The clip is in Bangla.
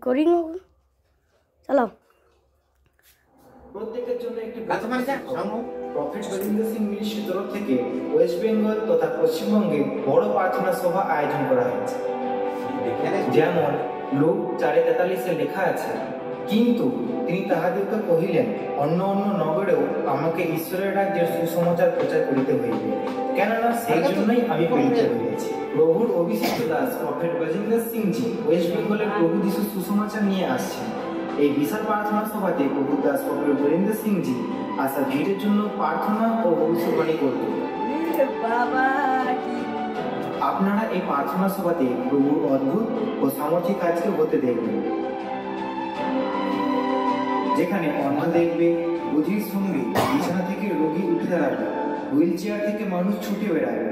করি চলো। প্রত্যেকের জন্য একটি প্রফেট গজেন্দ্র সিং মিনিস্ট্রির তরফ থেকে ওয়েস্ট বেঙ্গল তথা পশ্চিমবঙ্গে বড় প্রার্থনা সভা আয়োজন করা হয়েছে। যেমন লোক 4:43 লেখা আছে, কিন্তু তিনি তাহাদেরকে কহিলেন, অন্য অন্য নগরেও আমাকে ঈশ্বরের রাজ্যের সুসমাচার প্রচার করিতে হইবে, কেননা সেই জন্যই আমি প্রেরিত হইয়াছি। প্রভুর অভিষিক্ত দাস প্রফেট গজেন্দ্র সিংজি ওয়েস্ট বেঙ্গলের প্রভু যিশুর সুসমাচার নিয়ে আসছেন। এই বিশাল প্রার্থনা সভাতে প্রভু দাস প্রফেট গজেন্দ্র সিংজি আসা ভিড়ের জন্য প্রার্থনা ও ভবিষ্যৎবাণী করবেন। আপনারা এই প্রার্থনা সভাতে প্রভুর অদ্ভুত ও সামর্থিক কাজকে হতে দেখবেন, যেখানে অন্ধ দেখবে, বুঝির সঙ্গে বিছানা থেকে রোগী উঠে দাঁড়াবে, হুইল চেয়ার থেকে মানুষ ছুটে বেড়াবে।